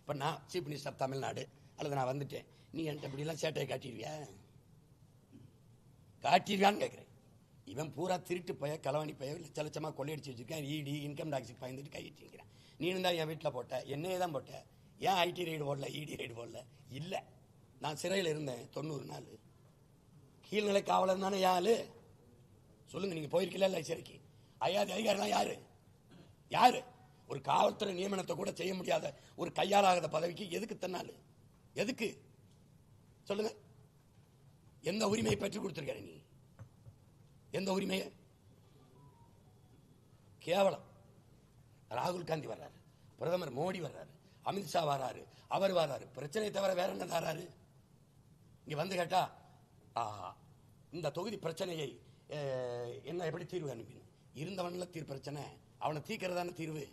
இப்போ நான் chief minister Tamil Nadu அல்லது நான் வந்துட்டேன், நீ என்கிட்ட இப்படிலாம் சேட்டையை காட்டிடுவியா? காட்டிடுவான்னு கேட்குறேன். இவன் பூரா திருட்டு பய களவாணி பய லட்ச லட்சமாக கொள்ளையடிச்சு வச்சிருக்கேன். இடி இன்கம் டாக்ஸுக்கு பயந்துட்டு கையிட்டிருக்கிறேன். நீனும் தான் என் வீட்டில் போட்ட, என்னையே தான் போட்ட. ஏன் ஐடி ரைடு போடல, இடி ரைடு போடல? இல்லை, நான் சிறையில் இருந்தேன் 90 நாள். கீழ்நிலை காவலர் தானே யாரு சொல்லுங்க. நீங்க போயிருக்கல இல்லை சிறைக்கு? அதிகாரிலாம் யாரு? யாரு? ஒரு காவல்துறை நியமனத்தை கூட செய்ய முடியாத ஒரு கையாளாகாத பதவிக்கு எதுக்கு தன்னால? எதுக்கு சொல்லுங்க? எந்த உரிமையை பெற்றுக் கொடுத்திருக்க நீ? எந்த உரிமையை? கேவலம். ராகுல் காந்தி வர்றாரு, பிரதமர் மோடி வர்றாரு, அமித்ஷா வர்றாரு, அவர் வர்றாரு. பிரச்சனை தவிர வேற என்ன தராரு? இங்க வந்து கேட்டா இந்த தொகுதி பிரச்சனையை என்ன எப்படி தீர்வு அனுப்பினு இருந்தவன்ல தீர்வு பிரச்சனை, அவனை தீர்க்கறதான தீர்வு.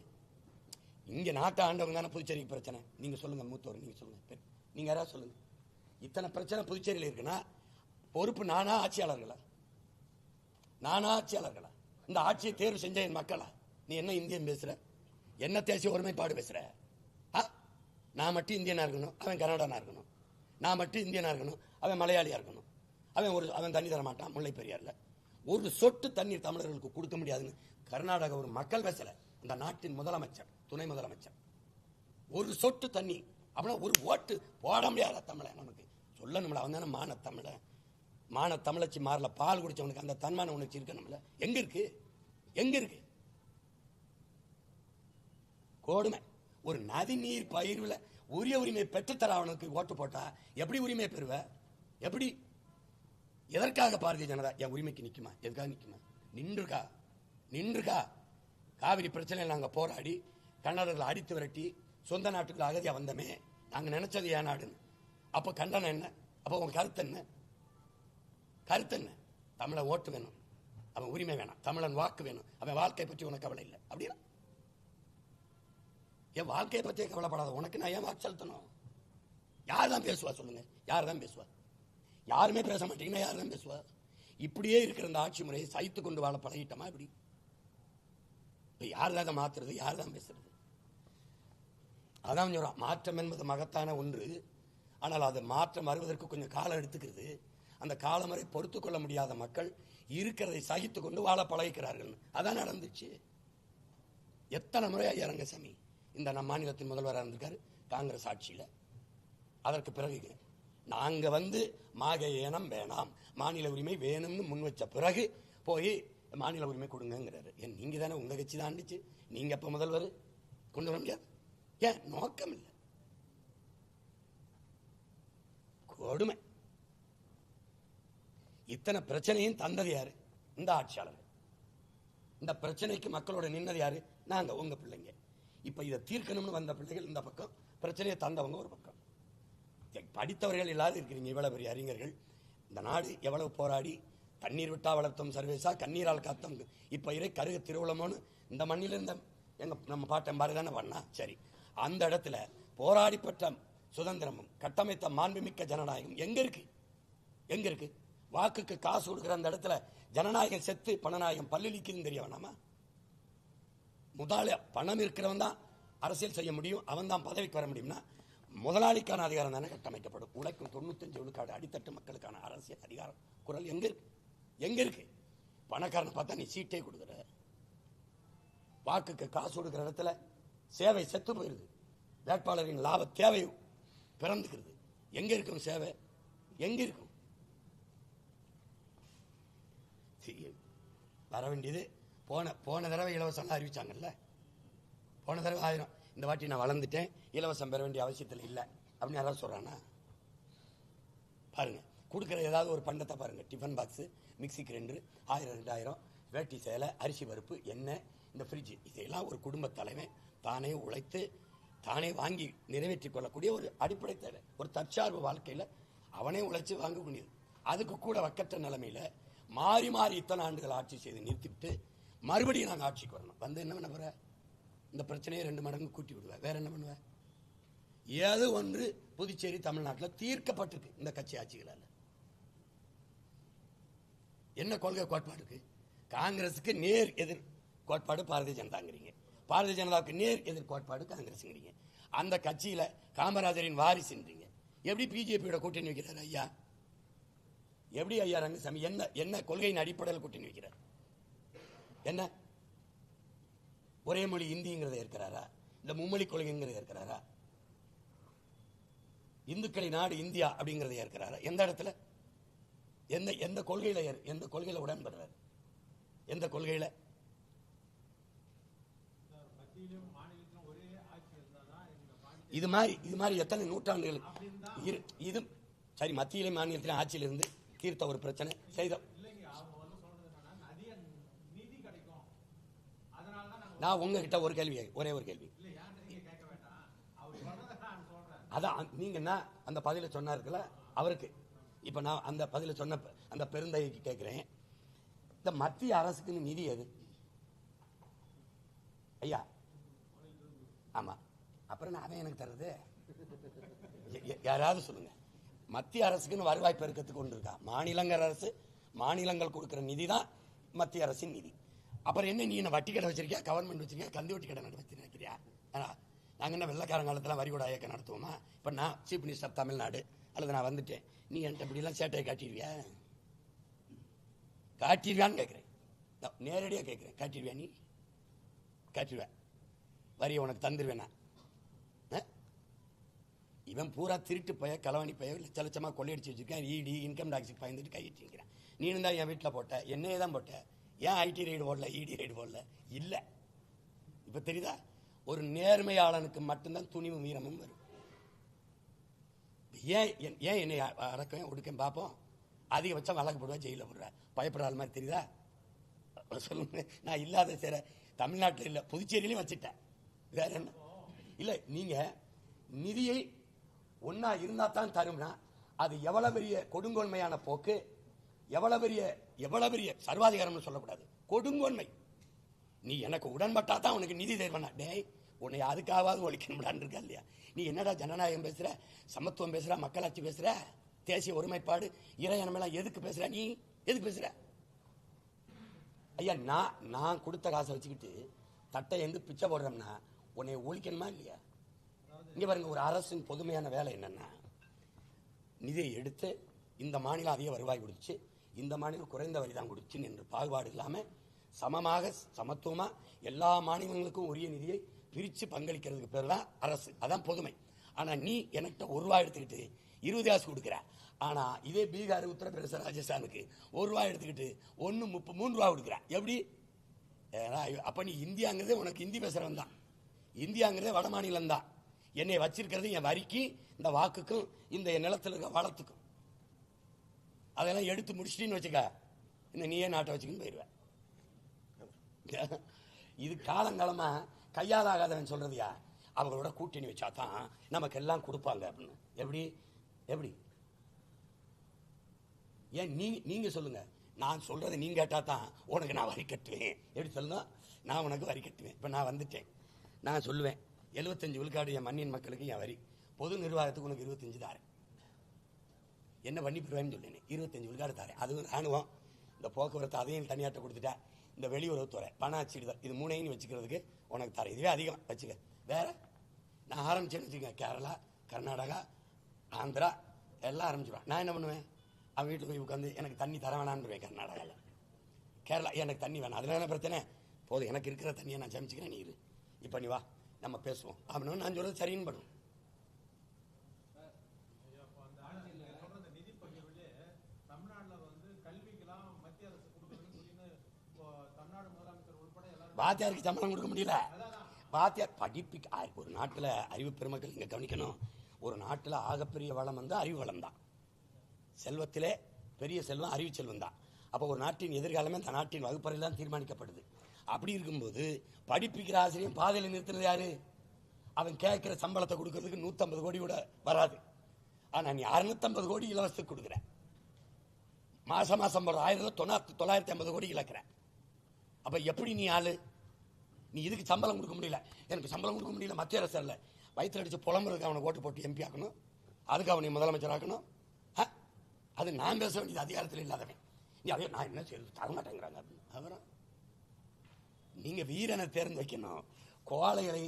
இங்க நாட்டை ஆண்டவங்க தானே புதுச்சேரிக்கு பிரச்சனை. நீங்க சொல்லுங்க, மூத்தவர் நீங்க சொல்லுங்க, நீங்க யாராவது சொல்லுங்க. இத்தனை பிரச்சனை புதுச்சேரியில் இருக்குன்னா பொறுப்பு நானா ஆட்சியாளர்களா? நானா ஆட்சியாளர்களா? இந்த ஆட்சியை தேர்வு செஞ்ச என் மக்களா? நீ என்ன இந்தியன் பேசுற? என்ன தேசிய ஒருமைப்பாடு பேசுற? நான் மட்டும் இந்தியனா இருக்கணும், அவன் கனடானா இருக்கணும். நான் மட்டும் இந்தியனா இருக்கணும், அவன் மலையாளியா இருக்கணும். அவன் தண்ணி தர மாட்டான் முல்லை பெரியார்ல. ஒரு சொட்டு தண்ணீர் தமிழர்களுக்கு கொடுக்க முடியாதுன்னு கர்நாடக ஒரு மக்கள் பேசல. இந்த நாட்டின் முதலமைச்சர், துணை முதலமைச்சர் ஒரு சொட்டு தண்ணி அப்படின்னா ஒரு ஓட்டு போட முடியாத தமிழ நமக்கு சொல்லணும்ல. அவன் தானே மான தமிழ, மான தமிழச்சி மாறல பால் குடிச்சவனுக்கு அந்த தன்மான உணர்ச்சி இருக்கணும்ல. எங்க இருக்கு? எங்க இருக்கு? கொடுமை. ஒரு நதி நீர் பயிர்ல உரிய உரிமை பெற்றுத்தர அவனுக்கு ஓட்டு போட்டா எப்படி உரிமை பெறுவ? எப்படி? எதற்காக பாரதிய ஜனதா என் உரிமைக்கு நிக்குமா? எதுக்காக நிக்குமா? நின்றுக்கா காவிரி பிரச்சனை நாங்க போராடி கன்னடர்களை அடித்து விரட்டி சொந்த நாட்டுக்கு அகதியா வந்தமே. நாங்க நினைச்சது ஏன் நாடுன்னு. அப்ப கண்டனம் என்ன? அப்ப உங்க கருத்து என்ன? கருத்து என்ன? தமிழன் ஓட்டு வேணும், அவன் உரிமை வேணும், தமிழன் வாக்கு வேணும், அவன் வாழ்க்கை பற்றி உனக்கு கவலை இல்லை அப்படின்னா? என் வாழ்க்கையை பற்றியே கவலைப்படாத உனக்கு நான் ஏன் வாக்கு செலுத்தணும்? யார் தான் பேசுவா சொல்லுங்க? யார் தான் பேசுவா? யாருமே பேச மாட்டீங்கன்னா யார் தான் பேசுவா? இப்படியே இருக்கிற இந்த ஆட்சி முறையை சகித்து கொண்டு வாழ பழகிட்டமா இப்படி? யார் தான் மாத்துறது? யார் தான் பேசுறது? அதான் சொல்றான், மாற்றம் என்பது மகத்தான ஒன்று. ஆனால் அது மாற்றம் வருவதற்கு கொஞ்சம் காலம் எடுத்துக்கிறது. அந்த காலம் வரை பொறுத்துக் கொள்ள முடியாத மக்கள் இருக்கிறதை சகித்து கொண்டு வாழ பழகிக்கிறார்கள். அதான் நடந்துச்சு. எத்தனை முறை ஐயா ரங்கசாமி இந்த நம் மாநிலத்தின் முதல்வராக இருந்திருக்காரு காங்கிரஸ் ஆட்சியில். அதற்கு பிறகு நாங்க வந்து மாக ஏனம் வேணாம், மாநில உரிமை வேணும்னு முன் வச்ச பிறகு போய் மாநில உரிமை கொடுங்கிறாரு. நீங்க தானே, உங்க கட்சி தான் ஆண்டுச்சு, நீங்க எப்ப முதல்வர்? கொண்டு வர முடியாது. ஏன்? நோக்கம் இல்லை. கொடுமை. இத்தனை பிரச்சனையும் தந்தது யாரு? இந்த ஆட்சியாளர். இந்த பிரச்சனைக்கு மக்களோட நின்னது யாரு? நாங்க, உங்க பிள்ளைங்க. இப்ப இதை தீர்க்கணும்னு வந்த பிள்ளைகள் இந்த பக்கம், பிரச்சனையை தந்தவங்க ஒரு பக்கம். படித்தவர்கள் எல்லாரும் இருக்கிறீங்க, இவ்வளவு பெரிய அறிஞர்கள். இந்த நாடு எவ்வளவு போராடி தண்ணீர் விட்டா வளர்த்தோம் சர்வேசா, கண்ணீரால் காத்தோம் இப்ப இறை கருக திருவுளமோன்னு இந்த மண்ணில இருந்த எங்க நம்ம பாட்டன் பாரு தானே பண்ணா. சரி, அந்த இடத்துல போராடி பெற்ற சுதந்திரமும் கட்டமைத்த மாண்புமிக்க ஜனநாயகம் எங்க இருக்கு? எங்க இருக்கு? வாக்குக்கு காசு கொடுக்கிற அந்த இடத்துல ஜனநாயகம் செத்து பணநாயகம் பல்லிக்குன்னு தெரிய வேணாமா? முதலாளி பணம் இருக்கிறவன் தான் அரசியல் செய்ய முடியும், அவன் தான் பதவிக்கு வர முடியும்னா முதலாளிக்கான அதிகாரம் தானே கட்டமைக்கப்படும். உழைக்கும் 95 விழுக்காடு அடித்தட்டு மக்களுக்கான அரசியல் அதிகாரம் குரல் எங்க இருக்கு? எங்க இருக்கு? பணக்காரனை பார்த்தா நீ சீட்டே கொடுக்குற. வாக்குக்கு காசு கொடுக்கிற இடத்துல சேவை செத்து போயிருது, வேட்பாளரின் லாப தேவை பிறந்துக்கிறது. எங்க இருக்கும் சேவை? எங்க இருக்கும்? வர வேண்டியது போன தடவை இலவசம் அறிவிச்சாங்கல்ல, போன தடவை 1000. இந்த வாட்டி நான் வளர்ந்துட்டேன், இலவசம் பெற வேண்டிய அவசியத்தில் இல்லை அப்படின்னு யாராவது சொல்றானா? பாருங்க, கொடுக்குற ஏதாவது ஒரு பண்டத்தை பாருங்க. டிஃபன் பாக்ஸ், மிக்சி கிரைண்டர், 1000 2000, வேட்டி சேலை, அரிசி பருப்பு, எண்ணெய், இந்த ஃப்ரிட்ஜ், இதெல்லாம் ஒரு குடும்ப தலைவன் தானே உழைத்து தானே வாங்கி நிறைவேற்றிக் கொள்ளக்கூடிய ஒரு அடிப்படை தேவை. ஒரு தற்சார்பு வாழ்க்கையில் அவனே உழைச்சி வாங்கக்கூடியது. அதுக்கு கூட வக்கற்ற நிலைமையில மாறி மாறி இத்தனை ஆண்டுகள் ஆட்சி செய்து நிறுத்திவிட்டு மறுபடியும் நாங்கள் ஆட்சிக்கு வரணும். வந்து என்ன பண்ண போற? இந்த பிரச்சனையை 2 மடங்கு கூட்டி விடுவேன். வேற என்ன பண்ணுவேன்? ஏதோ ஒன்று புதுச்சேரி தமிழ்நாட்டில் தீர்க்கப்பட்டிருக்கு இந்த கட்சி ஆட்சிகளால். என்ன கொள்கை கோட்பாடு இருக்கு? காங்கிரசுக்கு நேர் எதிர் கோட்பாடு பாரதிய ஜனதாங்கிறீங்க, பாரதிய ஜனதாவுக்கு நேர் எதிர் கோட்பாடு காங்கிரஸ்ங்கிறீங்க. அந்த கட்சியில காமராஜரின் வாரிசுன்றீங்க. எப்படி பிஜேபியோட கூட்டணி வைக்கிறார் ஐயா? எப்படி ஐயா ரங்கசாமி என்ன கொள்கையின் அடிப்படையில் கூட்டணி வைக்கிறார்? என்ன ஒரே மொழி இந்திங்கிறத இருக்கிறாரா? இந்த மும்மொழி கொள்கைங்கிறத இருக்கிறாரா? இந்துக்களை நாடு இந்தியா அப்படிங்கறத இருக்கிறாரா? எந்த இடத்துல எந்த கொள்கையில உடன்படுறாரு? எந்த கொள்கையில? இது மாதிரி எத்தனை நூற்றாண்டுகள் இது சரி மத்தியிலே மாநிலத்திலே ஆட்சியில் இருந்து தீர்த்த ஒரு பிரச்சனை செய்த. நான் உங்ககிட்ட ஒரு கேள்வி, ஒரே ஒரு கேள்வி. அதான் நீங்க என்ன அந்த பதில சொன்னாருக்குல்ல அவருக்கு. இப்ப நான் அந்த பதில சொன்ன அந்த பெருந்தைக்கு கேட்கிறேன், இந்த மத்திய அரசுக்கு நிதி எது ஐயா? ஆமா, அப்புறம் நான் எனக்கு தர்றது யாராவது சொல்லுங்க. மத்திய அரசுக்குன்னு வருவாய் பெருக்கத்துக்கு கொண்டு இருக்கா? மாநிலங்கள் அரசு மாநிலங்கள் கொடுக்கிற நிதி தான் மத்திய அரசின் நிதி. அப்புறம் என்ன நீ என்ன வட்டி கடை வச்சிருக்கியா, கவர்மெண்ட் வச்சிருக்கியா, கந்து வட்டி கடை வச்சிருக்கியா? நாங்கள் என்ன வெள்ளக்காரன் காலத்தில் வரி கூட இயக்கம் நடத்துவோமா? இப்போ நான் சீஃப் மினிஸ்டர் தமிழ்நாடு அல்லது நான் வந்துட்டேன், நீ என்கிட்ட இப்படிலாம் சேட்டையை காட்டிடுவியா? காட்டிடுவியான்னு கேட்குறேன், நேரடியாக கேட்குறேன். காட்டிடுவியா? நீ காட்டிடுவேன், வரியை உனக்கு தந்துடுவேண்ணா. இவன் பூரா திருட்டு பைய களவாணி பைய லட்ச லட்சமாக கொள்ளையடிச்சு வச்சிருக்கேன். இடி இன்கம் டாக்ஸுக்கு பயந்துட்டு கையிட்டு நிற்கிறேன். நீனும் தான் என் வீட்டில் போட்ட, என்னையே தான் போட்ட. ஏன் ஐடி ரைடு போடல, இடி ரைடு போடல? இல்லை, இப்போ தெரியுதா? ஒரு நேர்மையாளனுக்கு மட்டும்தான் துணிவும் வீரமும் வரும். ஏன் என்னை அடக்கம் ஒடுக்கம் பார்ப்போம்? அதிகபட்சம் வழக்கு போடுவா, ஜெயிலில் போடுற, பயப்படுற மாதிரி தெரியுதா? சொல்லுங்க. நான் இல்லாத சேர தமிழ்நாட்டில் இல்லை, புதுச்சேரியிலையும் வச்சுட்டேன். வேற என்ன? இல்லை, நீங்க நிதியை ஒன்னா இருந்தா தான் தரும்னா அது எவ்வளவு பெரிய கொடுங்கோன்மையான போக்கு, எவ்வளவு பெரிய சர்வாதிகாரம்னு சொல்லக்கூடாது, கொடுங்கோன்மை. நீ எனக்கு உடன்பட்டா தான் உனக்கு நிதி தேர்வனா? டேய், உன்னை அதுக்காவது ஒழிக்கணும்டான்னு இருக்கா இல்லையா? நீ என்னடா ஜனநாயகம் பேசுற, சமத்துவம் பேசுற, மக்களாட்சி பேசுற, தேசிய ஒருமைப்பாடு, இறையாண்மைலாம் எதுக்கு பேசுற? நீ எதுக்கு பேசுற ஐயா? நான் கொடுத்த காசை வச்சுக்கிட்டு தட்டை எந்து பிச்சை போடுறோம்னா உன்னை ஒழிக்கணுமா இல்லையா? இங்க பாருங்க, ஒரு அரசின் பொதுமையான வேலை என்னன்னா, நிதியை எடுத்து இந்த மாநிலம் அதிக வருவாய் கொடுத்துச்சு, இந்த மாநிலம் குறைந்த வரி தான் கொடுத்துச்சு என்று பாகுபாடு இல்லாம சமமாக சமத்துவமா எல்லா மாநிலங்களுக்கும் உரிய நிதியை பிரிச்சு பங்களிக்கிறதுக்கு பேர் தான் அரசு. அதான் பொதுமை. ஆனா நீ எனக்கு 1 ரூபாய் எடுத்துக்கிட்டு 20 காசு கொடுக்குற. ஆனா இதே பீகார், உத்தரப்பிரதேச, ராஜஸ்தானுக்கு 1 ரூபாய் எடுத்துக்கிட்டு 3 ரூபாய் கொடுக்குற. எப்படி? அப்ப நீ இந்தியாங்கிறதே உனக்கு இந்தி பேசுறவன் தான், இந்தியாங்கிறதே வட மாநிலம் தான். என்னை வச்சிருக்கிறது என் வரிக்கு, இந்த வாக்குக்கும், இந்த நிலத்தில் இருக்க வளத்துக்கும். அதெல்லாம் எடுத்து முடிச்சிட்டின்னு வச்சுக்க, இந்த நீயே நாட்டை வச்சுக்கின்னு போயிடுவேன். இது காலங்காலமா கையாலாகாதவன் சொல்றதுயா, அவங்களோட கூட்டணி வச்சா தான் நமக்கு எல்லாம் கொடுப்பாங்க அப்படின்னு. எப்படி? ஏன் நீங்க சொல்லுங்க. நான் சொல்றதை நீங்க கேட்டா தான் உனக்கு நான் வரி கட்டுவேன். எப்படி சொல்லுங்க? நான் உனக்கு வரி கட்டுவேன். இப்ப நான் வந்துட்டேன், நான் சொல்லுவேன் 75 விழுக்காடு என் மண்ணின் மக்களுக்கு என் வரி, பொது நிர்வாகத்துக்கு உனக்கு 25 தாரேன். என்ன பண்ணி பெறுவேன்னு சொல்லேன். 25 விழுக்காடு தாரேன். அதுவும் ராணுவம், இந்த போக்குவரத்து அதையும் தனியாட்ட கொடுத்துட்டேன். இந்த வெளியுறவுத்துறை, பண அச்சீடுதல், இது 3ஐயும் வச்சுக்கிறதுக்கு உனக்கு தரேன். இதுவே அதிகம் வச்சுக்க. வேற நான் ஆரம்பிச்சேன்னு வச்சுக்கேன், கேரளா, கர்நாடகா, ஆந்திரா எல்லாம் ஆரம்பிச்சுடுவேன். நான் என்ன பண்ணுவேன்? அவன் வீட்டுக்கு போய் உட்காந்து எனக்கு தண்ணி தர வேணான்னு கர்நாடகாவில், கேரளா எனக்கு தண்ணி வேணாம், அதில் என்ன பிரச்சனை? போதும், எனக்கு இருக்கிற தண்ணியை நான் சமைச்சுக்கிறேன், நீ இரு, இப்போ நீ வா நம்ம பேசுவோம் அப்படின்னு நான் சொல்றது சரின்னு பண்ணும். வாத்தியாருக்கு சம்பளம் கொடுக்க முடியல. வாத்தியார் படிப்பு ஒரு நாட்டில் அறிவு பெருமக்கள் இங்க கவனிக்கணும். ஒரு நாட்டில் ஆகப்பெரிய வளம் வந்து அறிவு வளம் தான். செல்வத்திலே பெரிய செல்வம் அறிவு செல்வம் தான். அப்போ ஒரு நாட்டின் எதிர்காலமே அந்த நாட்டின் வகுப்பறையில் தான் தீர்மானிக்கப்படுது. அப்படி இருக்கும்போது படிப்பிக்கிற ஆசிரியர் பாதையில் நிறுத்தினது யாரு? அவன் கேட்கிற சம்பளத்தை கொடுக்கறதுக்கு 150 கோடி கூட வராது. ஆனா நீ 650 கோடி இலவசத்துக்கு கொடுக்குற. மாசம் போற 950 கோடி இழக்கிற. அப்ப எப்படி நீ ஆளு? நீ இதுக்கு சம்பளம் கொடுக்க முடியல, எனக்கு சம்பளம் கொடுக்க முடியல, மத்திய அரசு அல்ல, வயிற்று அடிச்சு புலம்புறதுக்கு அவனை ஓட்டு போட்டு எம்பி ஆக்கணும், அதுக்கு அவனை முதலமைச்சர் ஆக்கணும். அது நான் பேச வேண்டியது அதிகாரத்தில் இல்லாதவன். நீ அதே நான் என்ன செய்ய தர மாட்டேங்கிறாங்க அப்படின்னு. அப்புறம் நீங்க வீரனை தேர்ந்து வைக்கணும். கோழைகளை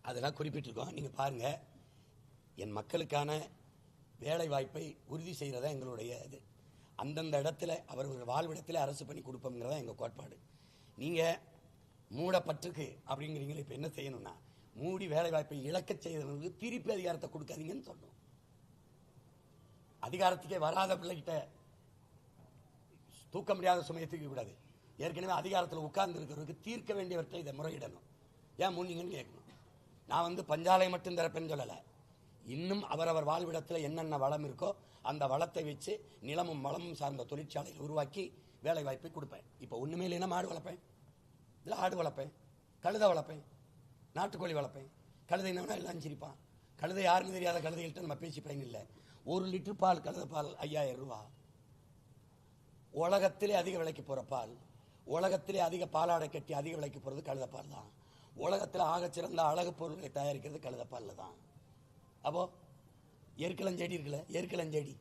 அதெல்லாம் குறிப்பிட்டிருக்கோம். நீங்க பாருங்க, என் மக்களுக்கான வேலை வாய்ப்பை உறுதி செய்யறதா எங்களுடைய இது. அந்தந்த இடத்துல அவர்கள் வாழ்விடத்தில் அரசு பண்ணி கொடுப்போங்கிறதா எங்க கோட்பாடு. நீங்க மூடப்பட்டிருக்கு அப்படிங்கிறீங்களா? இப்ப என்ன செய்யணும்னா, மூடி வேலை வாய்ப்பை இழக்க செய்யறவங்களுக்கு திருப்பி அதிகாரத்தை கொடுக்காதீங்கன்னு சொல்லணும். அதிகாரத்துக்கே வராத பிள்ளைகிட்ட தூக்க முடியாத சுமையை தூக்க கூடாது. ஏற்கனவே அதிகாரத்தில் உட்கார்ந்து இருக்கிறவருக்கு தீர்க்க வேண்டியவற்றை இதை முறையிடணும். ஏன் மூடிங்கன்னு கேட்கணும். நான் பஞ்சாலை மட்டும் திறப்பேன்னு சொல்லலை. இன்னும் அவரவர் வாழ்விடத்தில் என்னென்ன வளம் இருக்கோ அந்த வளத்தை வச்சு நிலமும் வளமும் சார்ந்த தொழிற்சாலைகள் உருவாக்கி வேலை வாய்ப்பை கொடுப்பேன். இப்போ ஒண்ணுமே இல்லைன்னா மாடு வளர்ப்பேன், இல்லை ஆடு வளர்ப்பேன், கழுதை வளர்ப்பேன், நாட்டுக்கோழி வளர்ப்பேன். கழுதை என்னன்னா எல்லாம் சிரிப்பான். கழுதை யாருன்னு தெரியாத கழுதைகள்கிட்ட நம்ம பேசி பயன் இல்லை. 1 லிட்டர் பால், கழுதை பால் 5000 ரூபா. உலகத்திலே அதிக விலைக்கு போற பால், உலகத்திலே அதிக பாலாடை கட்டி அதிக விலைக்கு போறது கழுதை பால் தான். உலகத்தில் ஆகச்சிறந்த அழகு பொருட்களை தயாரிக்கிறது கழுதை பால்ல தான். அப்போ எருக்கலஞ்செடி இருக்குல்ல, எருக்கலஞ்செடி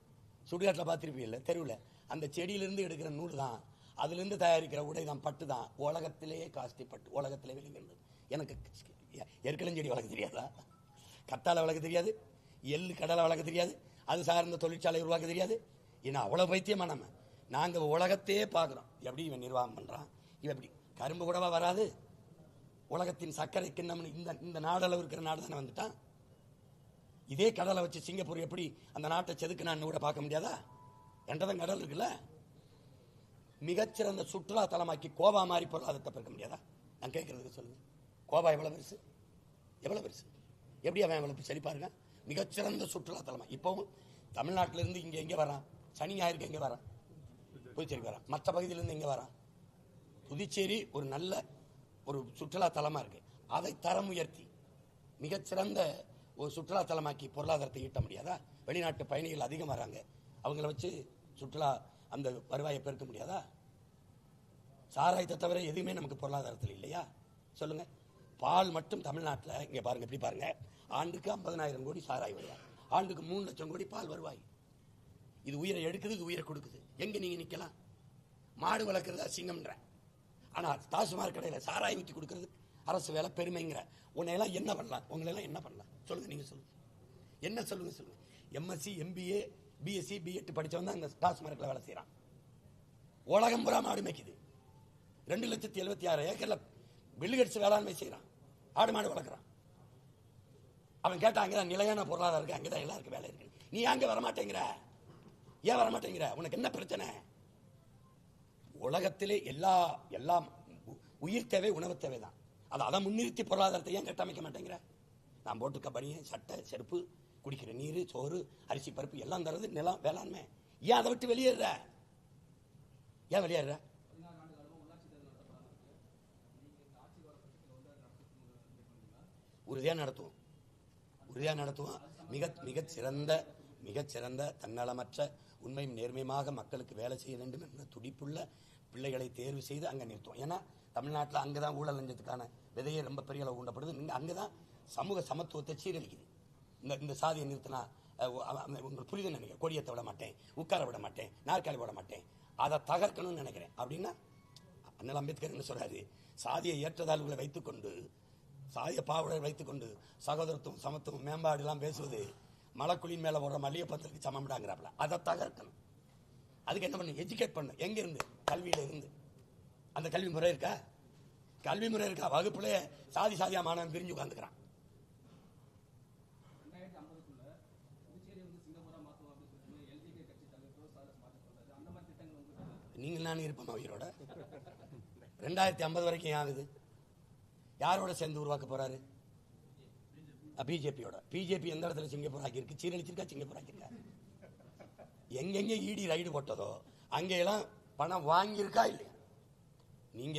சுடுகாட்டில் பார்த்துருப்பீங்கல்ல தெருவில், அந்த செடியிலிருந்து எடுக்கிற நூல் தான், அதுலேருந்து தயாரிக்கிற உடை தான், பட்டு தான். உலகத்திலேயே காஸ்ட்லி பட்டு, உலகத்திலே வெளிங்கிறது. எனக்கு எருக்கலஞ்செடி வளர்க்க தெரியாதா? கத்தாழை வளர்க்க தெரியாது, எள்ளு கடலை வளர்க்க தெரியாது, அது சார்ந்த தொழிற்சாலை உருவாக்க தெரியாது. ஏன்னா அவ்வளோ பைத்தியமா நம்ம. நாங்கள் உலகத்தையே பார்க்குறோம். எப்படி இவன் நிர்வாகம் பண்ணுறான், இவன் எப்படி கரும்பு கூடவா வராது? உலகத்தின் சர்க்கரை கிண்ணம் இந்த நாடளவு இருக்கிற நாடு தானே வந்துட்டான். இதே கடலை வச்சு சிங்கப்பூர் எப்படி அந்த நாட்டை செதுக்குனான்னு கூட பார்க்க முடியாதா? என்றதான் கடல் இருக்குல்ல. மிகச்சிறந்த சுற்றுலா தலமாக்கி கோவா மாதிரி பொருளாதாரத்தை பெருக்க முடியாதா? நான் கேட்கறதுக்கு சொல்லுங்க. கோவா எவ்வளவு பெருசு, எவ்வளவு பெருசு, எப்படி அவன் எவ்வளவு சரி பாருங்க. மிகச்சிறந்த சுற்றுலா தலமா. இப்பவும் தமிழ்நாட்டிலிருந்து இங்க எங்க வரான்? சனி ஞாயிற்கு எங்க வரான்? புதுச்சேரி வரான். மற்ற பகுதியிலிருந்து எங்க வரான்? புதுச்சேரி ஒரு நல்ல ஒரு சுற்றுலா தலமா இருக்கு. அதை தரம் உயர்த்தி மிகச்சிறந்த ஒரு சுற்றுலா தலமாக்கி பொருளாதாரத்தை ஈட்ட முடியாதா? வெளிநாட்டு பயணிகள் அதிகம் வராங்க, அவங்கள வச்சு சுற்றுலா அந்த வருவாயை பெருக்க முடியாதா? சாராயத்தை தவிர எதுவுமே நமக்கு பொருளாதாரத்தில் இல்லையா? சொல்லுங்க. பால் மட்டும் தமிழ்நாட்டில் இங்க பாருங்க, எப்படி பாருங்க, ஆண்டுக்கு 50,000 கோடி சாராய் வருவாய், ஆண்டுக்கு 3 லட்சம் கோடி பால் வருவாய். இது உயிரை எடுக்குது, இது உயிரை கொடுக்குது. எங்க நீங்க நிக்கலாம்? மாடு வளர்க்கறது அசிங்கம்ன்ற, ஆனா டாஸ்மாக் கடையில் சாராய் ஊற்றி கொடுக்கறது அரசு வேலை பெருமைங்கிற. உன்னையெல்லாம் என்ன பண்ணலாம்? உங்களெல்லாம் என்ன பண்ணலாம் சொல்லுங்க? நீங்க சொல்லுங்க, என்ன சொல்லுங்க சொல்லுங்க. எம்எஸ்சி, எம்பிஏ, பிஎஸ்சி, பிஎட் படிச்சவன் தான் இந்த டாஸ்மார்க்ல வேலை செய்யறான். உலகம் பூரா மாடு மேய்க்குது. 2,76,000 ஏக்கர்ல பில்கேட்ஸ் வேளாண்மை செய்யறான், ஆடு மாடு வளர்க்குறான். அவன் கேட்டா அங்கதான் நிலையான பொருளாதாரம் இருக்கு, அங்கதான் எல்லாருக்கும் வேலை இருக்கு. நீ அங்க வரமாட்டேங்கிற, ஏன் வரமாட்டேங்கிற? உனக்கு என்ன பிரச்சனை? உலகத்திலே எல்லாம் உயிர் தேவை, உணவு தேவை தான். அதை முன்னிறுத்தி பொருளாதாரத்தை ஏன் கட்டமைக்க மாட்டேங்கிற? நான் போட்டுக்க பனியை, சட்டை, செருப்பு, குடிக்கிற நீர், சோறு, அரிசி, பருப்பு எல்லாம் தருது நிலம், வேளாண்மை. ஏன் அதை விட்டு வெளியேற? ஏன் வெளியேற? உறுதியா நடத்துவோம், உறுதியா நடத்துவோம். மிகச்சிறந்த தன்னலமற்ற உண்மையும் நேர்மையாக மக்களுக்கு வேலை செய்ய வேண்டும் என்ற துடிப்புள்ள பிள்ளைகளை தேர்வு செய்து அங்கே நிறுத்துவோம். ஏன்னா தமிழ்நாட்டில் அங்கதான் ஊழல் லஞ்சத்துக்கான விதையை ரொம்ப பெரிய அளவு உண்டப்படுது. அங்கதான் சமூக சமத்துவத்தை சீரழிக்குது. இந்த சாதியை நிறுத்தினா உங்களுக்கு புரியுதுன்னு நினைக்கிறேன். கொடியத்தை விட மாட்டேன், உட்கார விட மாட்டேன், நாற்காலி விட மாட்டேன், அதை தகர்க்கணும்னு நினைக்கிறேன். அப்படின்னா அண்ணல் அம்பேத்கர் என்ன சொல்றாரு? சாதியை ஏற்றதாழ்வுகளை வைத்துக்கொண்டு, சாதிய பாவுடை வைத்துக்கொண்டு சகோதரத்துவம், சமத்துவம், மேம்பாடு எல்லாம் பேசுவது மலைக்குழியின் மேல போடுற மல்லிகைப்பத்திற்கு சமம்டாங்கிறாப்ல. அதை தகர்க்கணும். அதுக்கு என்ன பண்ணு? எஜுகேட் பண்ணு. எங்க இருந்து? கல்வியில இருந்து. அந்த கல்வி முறை இருக்கா? கல்வி முறை இருக்கா? வகுப்புல சாதியா மாணவன் பிரிஞ்சு உட்கார்ந்துக்கிறான். நீங்கள் நான் இருப்போம் உயிரோட. 2050 வரைக்கும் ஆகுது. யாரோட சேர்ந்து உருவாக்க போறாரு? பிஜேபியோட. பிஜேபி எந்த இடத்துல சிங்கப்பூர் ஆக்கியிருக்கு? சீரழிச்சிருக்கா? சிங்கப்பூர் ஆக்கியிருக்கா? எங்கெங்க இடி ரைடு போட்டதோ அங்கெல்லாம் பணம் வாங்கியிருக்கா இல்லையா? நீங்க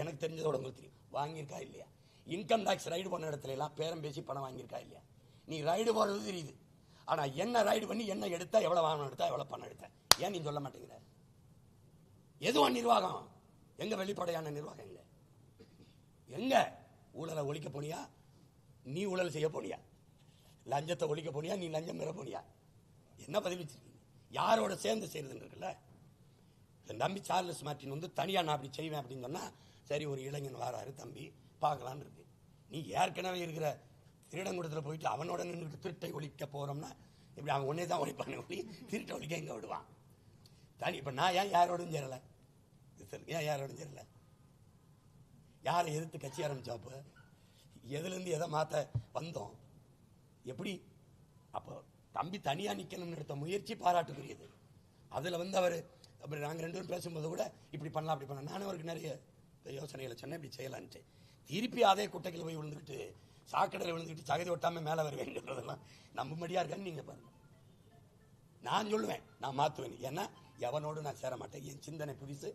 எனக்கு தெரிஞ்சதோட உங்களுக்கு தெரியும், வாங்கியிருக்கா இல்லையா? இன்கம் டாக்ஸ் ரைடு போன இடத்துல எல்லாம் பேரம் பேசி பணம் வாங்கியிருக்கா இல்லையா? நீ ரைடு போறது தெரியுது, ஆனா என்ன ரைடு பண்ணி என்ன எடுத்தா, எவ்வளவு வாகனம் எடுத்தா, எவ்வளவு பணம் எடுத்தா, ஏன் நீ சொல்ல மாட்டேங்கிற? எதுவும் நிர்வாகம் எங்க? வெளிப்படையான நிர்வாகம் எங்க? எங்க ஊழலை ஒழிக்க போனியா? நீ ஊழல் செய்ய போனியா? லஞ்சத்தை ஒழிக்க போனியா, நீ லஞ்சம் பெற போனியா? என்ன பதில் வச்சிருக்கீங்க? யாரோட சேர்ந்து செய்யறதுன்னு இருக்குல்ல. என் தம்பி சார்லஸ் மார்ட்டின் வந்து தனியா நான் அப்படி செய்வேன் அப்படின்னு சொன்னா, சரி ஒரு இளைஞன் வராரு தம்பி பார்க்கலான்னு இருக்கு. நீ ஏற்கனவே இருக்கிற திருடங்குடத்தில் போயிட்டு அவனோட நின்றுட்டு திருட்டை ஒழிக்க போறோம்னா இப்படி அவன் ஒன்னே தான் ஒழிப்பானே ஒளி, திருட்டை ஒழிக்க எங்க விடுவான்? தனி இப்ப நான் ஏன் யாரோடும் சேரல? ஏன் யாரோடும் சேரல? யாரை எதிர்த்து கட்சி ஆரம்பிச்சப்ப எதுல இருந்து எதை மாத்த வந்தோம்? எப்படி? அப்போ தம்பி தனியா நிக்கணும்னு எடுத்த முயற்சி பாராட்டுக்குரியது. அதுல வந்து அவர் அப்புறம் நாங்க 2 பேரும் பேசும்போது கூட இப்படி பண்ணலாம் அப்படி பண்ணலாம், நானும் அவருக்கு நிறைய யோசனைகளை சொன்னேன், இப்படி செய்யலான்ட்டு. திருப்பி அதே குட்டைக்கில் போய் விழுந்துக்கிட்டு சாக்கடையில் விழுந்துக்கிட்டு சகதி ஒட்டாம மேல வருவேங்கிறதெல்லாம் நம்பும்படியா இருக்கான்னு நீங்க பாருங்க. நான் சொல்லுவேன், நான் மாத்துவேன். ஏன்னா எவனோடு நான் சேர மாட்டேன். என் சிந்தனை புதுசு,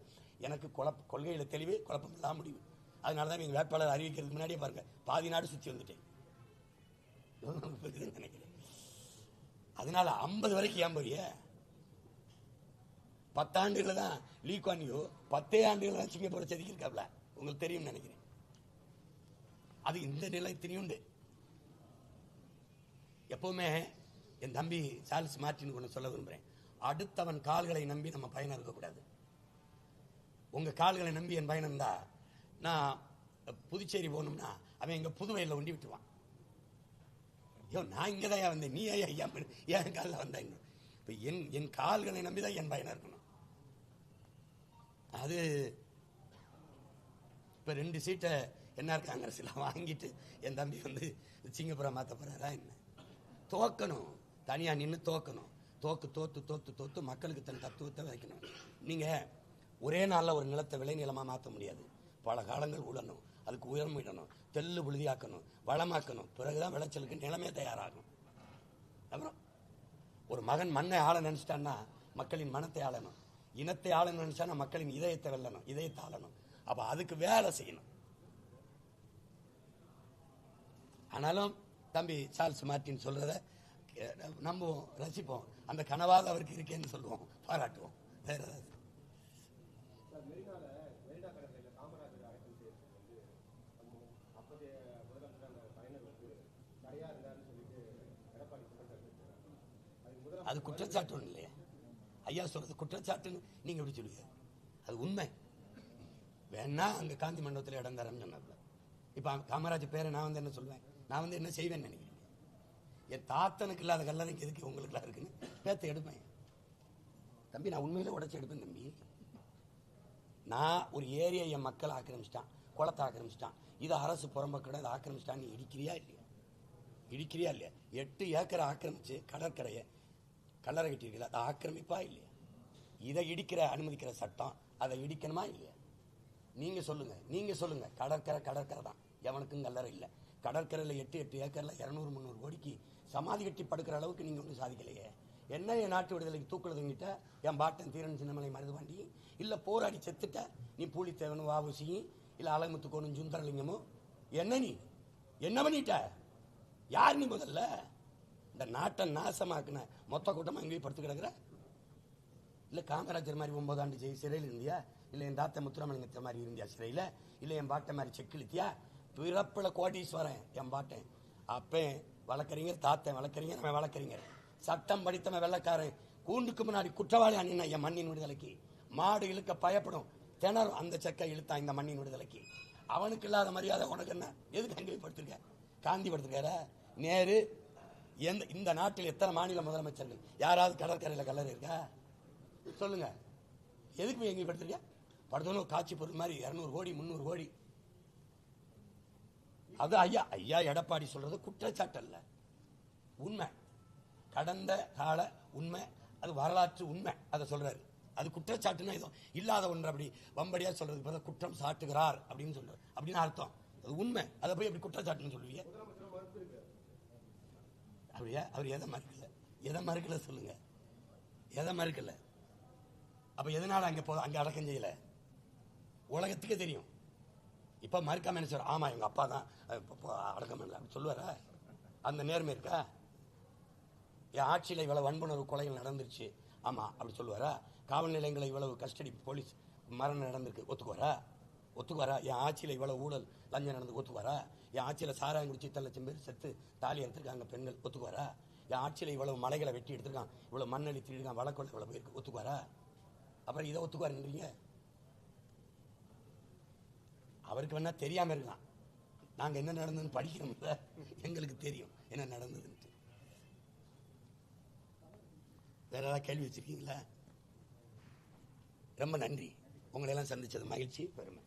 எனக்கு கொள்கையில தெளிவு, குழப்பம் இல்லாம முடிவு. அதனாலதான் எங்க வேட்பாளர் அறிவிக்கிறதுக்கு முன்னாடியே பாருங்க பாதி நாடு சுத்தி வந்துட்டேன் நினைக்கிறேன். அதனால 50 வரைக்கும் ஏன் போறிய? 10 ஆண்டுகள் தான் லீ குவான் யூ 10 ஆண்டுகள் தான் சிங்கப்பூரை செதுக்கியிருக்காப்ல, உங்களுக்கு தெரியும் நினைக்கிறேன். அது இந்த நிலை திணியுண்டு. எப்பவுமே என் தம்பி சார்லஸ் மார்ட்டின் ஒன்று சொல்ல விரும்புறேன், அடுத்தவன் கால்களை நம்பி நம்ம பயணம் இருக்கக்கூடாது. உங்க கால்களை நம்பி என் பயணம் இருந்தா, நான் புதுச்சேரி போகணும்னா அவன் எங்க புதுவையில் ஒண்டி விட்டுவான். ஐயோ நான் இங்கதான் வந்தேன், நீ ஐயா என் காலில் வந்தேன். இப்ப என் கால்களை நம்பிதான் என் பயணம் இருக்கணும். அது இப்ப 2 சீட்டை என்ஆர் காங்கிரஸ்ல வாங்கிட்டு என் தம்பி வந்து சிங்கப்பூரை மாத்த போறாரா என்ன? தோக்கணும், தனியா நின்று தோக்கணும். தோத்து மக்களுக்கு தன் தத்துவத்தை வைக்கணும். நீங்க ஒரே நாள்ல ஒரு நிலத்தை விளைநிலமா மாற்ற முடியாது. பல காலங்கள் உழணும், அதுக்கு உயரம் இடணும், தெல்லு புழுதியாக்கணும், வளமாக்கணும், பிறகுதான் விளைச்சலுக்கு நிலமே தயாராகும். அப்புறம் ஒரு மகன் மண்ணை ஆள நினைச்சிட்டான்னா மக்களின் மனத்தை ஆளணும், இனத்தை ஆள நினைச்சானா மக்களின் இதயத்தை வெல்லணும், இதயத்தை ஆளணும். அப்ப அதுக்கு வேலை செய்யணும். ஆனாலும் தம்பி சார்ல்ஸ் மார்ட்டின் சொல்றத நம்புவோம், ரசிப்போம். அந்த கனவாக அவருக்கு இருக்கேன்னு சொல்லுவோம், பாராட்டுவோம். வேற ஏதாவது அது குற்றச்சாட்டு ஒண்ணு இல்லையா? ஐயா சொல்றது குற்றச்சாட்டுன்னு நீங்க எப்படி சொல்லுவீங்க? அது உண்மை. வேணா அங்க காந்தி மண்டபத்தில் இடம் தரேன்னு சொன்னாப்ல. இப்ப காமராஜ் பேரை நான் வந்து என்ன சொல்வேன்? நான் வந்து என்ன செய்வேன்னு நினைக்கிறேன்? என் தாத்தனுக்கு இல்லாத கல்லறைக்கு எதுக்கு உங்களுக்கு இருக்குன்னு பேத்த எடுப்பேன். தம்பி நான் உண்மையில உடைச்சு எடுப்பேன் தம்பி. நான் ஒரு ஏரியா என் மக்கள் ஆக்கிரமிச்சிட்டான், குளத்தை ஆக்கிரமிச்சிட்டான், இதை அரசு புறம்பக்கட இதை ஆக்கிரமிச்சிட்டான், நீ இடிக்கிறியா இல்லையா? இடிக்கிறியா இல்லையா? 8 ஏக்கரை ஆக்கிரமிச்சு கடற்கரையை கல்லறை கட்டியிருக்கல, அதை ஆக்கிரமிப்பா இல்லையா? இதை இடிக்கிற அனுமதிக்கிற சட்டம், அதை இடிக்கணுமா இல்லையா? நீங்க சொல்லுங்க. கடற்கரை தான், எவனுக்கும் கல்லறை இல்லை. கடற்கரையில் 8 ஏக்கர்ல 200-300 கோடிக்கு சமாதி கட்டி படுக்கிற அளவுக்கு நீங்க ஒன்றும் சாதிக்கலையே. என்ன என் நாட்டு விடுதலைக்கு தூக்குறதுங்கிட்ட என் பாட்டன் தீரன் சின்னமலை மருதுபாண்டி, இல்ல போராடி செத்துட்ட நீ பூலித்தேவனும் வாவுசியும், இல்ல அலைமுத்துக்கோனும் சுந்தரலிங்கமும், என்ன பண்ணிட்ட? யார் நீ? முதல்ல இந்த நாட்டை நாசமாக்குன மொத்த கூட்டமா அங்கேயே படுத்து கிடக்குற? இல்ல காமராஜர் மாதிரி 9 ஆண்டு சிறையில் இருந்தியா? இல்ல என் தாத்த முத்துராமலிங்கத்தை மாதிரி இருந்தியா சிறையில? இல்ல என் பாட்டை மாதிரி செக்கிழுத்தியா? பிறப்புல கோடீஸ்வரன் என் பாட்டேன், அப்பேன் வழக்கறிஞர், தாத்தன் வழக்கறிஞர், அவன் வழக்கறிஞர், சட்டம் படித்தவன் வெள்ளக்காரன், கூண்டுக்கு முன்னாடி குற்றவாளி அணினா என் மண்ணின் விடுதலைக்கு. மாடு இழுக்க பயப்படும், திணறும், அந்த செக்கை இழுத்தான் இந்த மண்ணின் விடுதலைக்கு. அவனுக்கு இல்லாத மரியாதை உனக்கு என்ன? எதுக்கு அங்கே படுத்திருக்க? காந்தி படுத்திருக்கார? நேரு? இந்த நாட்டில் எத்தனை மாநில முதலமைச்சர்கள் யாராவது கடற்கரையில் கல்லறை இருக்கா? சொல்லுங்க. எதுக்கு போய் எங்க படுத்திருக்க? படுத்தணும் காட்சி பொருள் மாதிரி 200 கோடி 300 கோடி. அது ஐயா எடப்பாடி சொல்றது குற்றச்சாட்டு அல்ல, உண்மை, கடந்த கால உண்மை, அது வரலாற்று உண்மை. அதை சொல்றாரு. அது குற்றச்சாட்டுன்னா இது இல்லாத ஒன்று அப்படி வம்படியா சொல்றது குற்றம் சாட்டுகிறார் அப்படின்னு சொல்றாரு. அப்படின்னு அர்த்தம். அது உண்மை. அதை போய் அப்படி குற்றச்சாட்டுன்னு சொல்லுவீங்க? அப்படியா? அவர் எதை மறுக்கல சொல்லுங்க. எதை மறுக்கல? அப்ப எதனால அங்க அடக்கம் செய்யல? உலகத்துக்கே தெரியும். இப்ப மறுக்காம என்ன சொல்ற? ஆமா எங்க அப்பா தான் அடக்கம் பண்ணல அப்படி சொல்லுவாரா? அந்த நேர்மை இருக்கா? என் ஆட்சியில இவ்வளவு வன்புணர்வு கொலைகள் நடந்துருச்சு, ஆமா அப்படி சொல்லுவாரா? காவல் நிலையங்களை இவ்வளவு கஸ்டடி போலீஸ் மரணம் நடந்திருக்கு ஒத்துக்குவாரா? ஒத்துக்குவாரா? என் ஆட்சியில் இவ்வளவு ஊழல் லஞ்சம் நடந்து ஒத்துக்குவாரா? என் ஆட்சியில் சாராயம் குடிச்சு இத்தனை லட்சம் பேர் செத்து தாலி எடுத்திருக்காங்க பெண்கள், ஒத்துக்குவாரா? என் ஆட்சியில் இவ்வளவு மலைகளை வெட்டி எடுத்திருக்கான், இவ்வளவு மண்ணெளி திருடிருக்கான், வழக்கொள்ள இவ்வளவு பேருக்கு, ஒத்துக்குவாரா? அப்புறம் இதை ஒத்துக்குவாருன்றீங்க? அவருக்கு வேணா தெரியாம இருக்கலாம், நாங்க என்ன நடந்ததுன்னு படிக்கிறோம்ல, எங்களுக்கு தெரியும் என்ன நடந்ததுன்ட்டு. வேற ஏதாவது கேள்வி வச்சிருக்கீங்களா? ரொம்ப நன்றி, உங்களை எல்லாம் சந்திச்சது மகிழ்ச்சி, பெருமை.